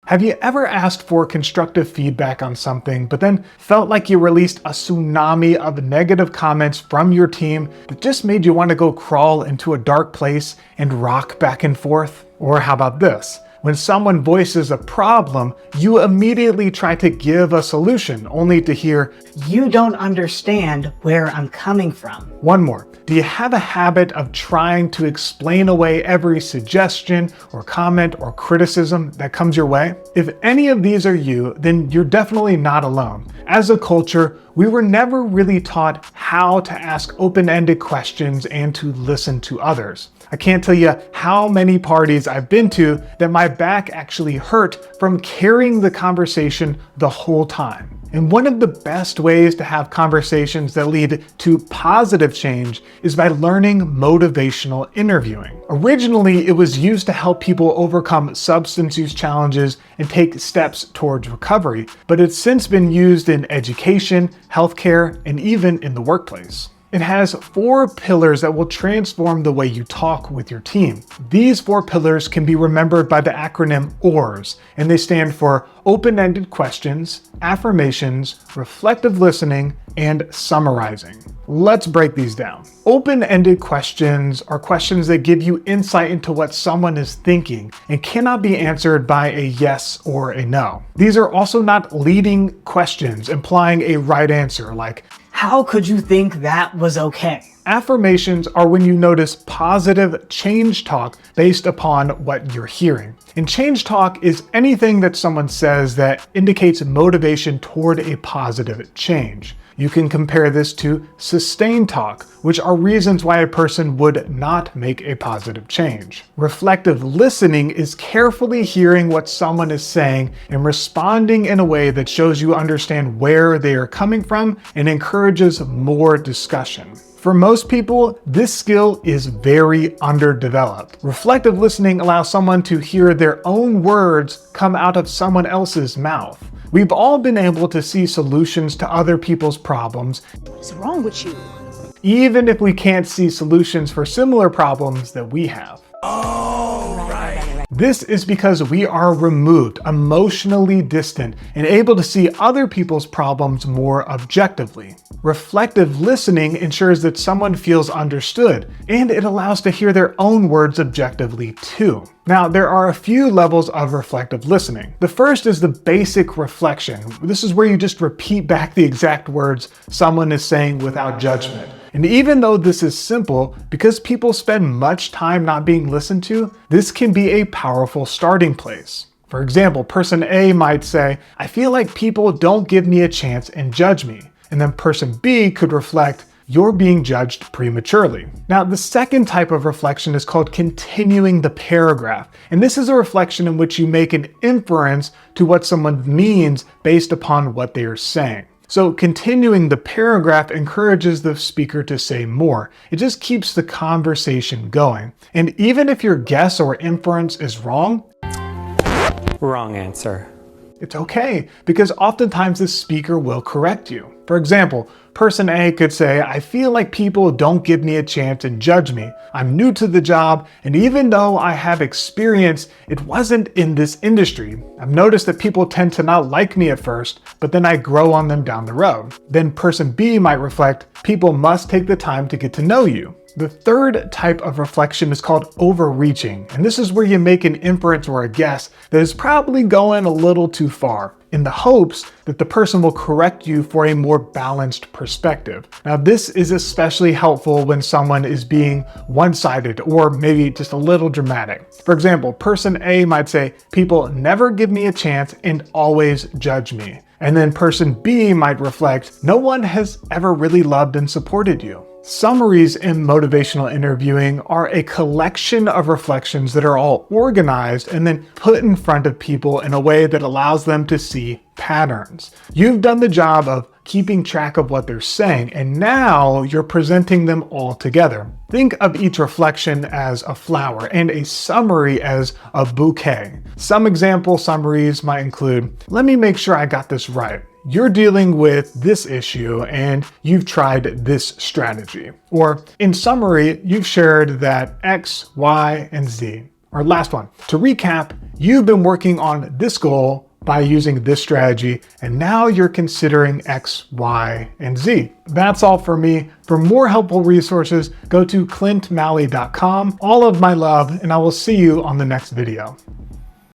Have you ever asked for constructive feedback on something, but then felt like you released a tsunami of negative comments from your team that just made you want to go crawl into a dark place and rock back and forth? Or how about this? When someone voices a problem, you immediately try to give a solution, only to hear, "You don't understand where I'm coming from." One more. Do you have a habit of trying to explain away every suggestion or comment or criticism that comes your way? If any of these are you, then you're definitely not alone. As a culture, we were never really taught how to ask open-ended questions and to listen to others. I can't tell you how many parties I've been to that my back actually hurt from carrying the conversation the whole time. And one of the best ways to have conversations that lead to positive change is by learning motivational interviewing. Originally, it was used to help people overcome substance use challenges and take steps towards recovery, but it's since been used in education, healthcare, and even in the workplace. It has 4 pillars that will transform the way you talk with your team. These 4 pillars can be remembered by the acronym OARS, and they stand for open-ended questions, affirmations, reflective listening, and summarizing. Let's break these down. Open-ended questions are questions that give you insight into what someone is thinking and cannot be answered by a yes or a no. These are also not leading questions implying a right answer, like, "How could you think that was okay?" Affirmations are when you notice positive change talk based upon what you're hearing. And change talk is anything that someone says that indicates motivation toward a positive change. You can compare this to sustained talk, which are reasons why a person would not make a positive change. Reflective listening is carefully hearing what someone is saying and responding in a way that shows you understand where they are coming from and encourages more discussion. For most people, this skill is very underdeveloped. Reflective listening allows someone to hear their own words come out of someone else's mouth. We've all been able to see solutions to other people's problems. "What is wrong with you?" Even if we can't see solutions for similar problems that we have. This is because we are removed, emotionally distant, and able to see other people's problems more objectively. Reflective listening ensures that someone feels understood, and it allows to hear their own words objectively too. Now, there are a few levels of reflective listening. The first is the basic reflection. This is where you just repeat back the exact words someone is saying without judgment. And even though this is simple, because people spend much time not being listened to, this can be a powerful starting place. For example, person A might say, "I feel like people don't give me a chance and judge me." And then person B could reflect, "You're being judged prematurely." Now, the second type of reflection is called continuing the paragraph. And this is a reflection in which you make an inference to what someone means based upon what they are saying. So continuing the paragraph encourages the speaker to say more. It just keeps the conversation going. And even if your guess or inference is wrong, wrong answer. It's okay, because oftentimes the speaker will correct you. For example, person A could say, "I feel like people don't give me a chance and judge me. I'm new to the job, and even though I have experience, it wasn't in this industry. I've noticed that people tend to not like me at first, but then I grow on them down the road." Then person B might reflect, "People must take the time to get to know you." The third type of reflection is called overreaching, and this is where you make an inference or a guess that is probably going a little too far, in the hopes that the person will correct you for a more balanced perspective. Now, this is especially helpful when someone is being one-sided or maybe just a little dramatic. For example, person A might say, "People never give me a chance and always judge me." And then person B might reflect, "No one has ever really loved and supported you." Summaries in motivational interviewing are a collection of reflections that are all organized and then put in front of people in a way that allows them to see patterns. You've done the job of keeping track of what they're saying, and now you're presenting them all together. Think of each reflection as a flower and a summary as a bouquet. Some example summaries might include, "Let me make sure I got this right. You're dealing with this issue and you've tried this strategy." Or in summary, you've shared that X, Y, and Z. Or last one, to recap, You've been working on this goal by using this strategy, and now you're considering X, Y, and Z. That's all for me. For more helpful resources, go to clintmalley.com. All of my love, and I will see you on the next video.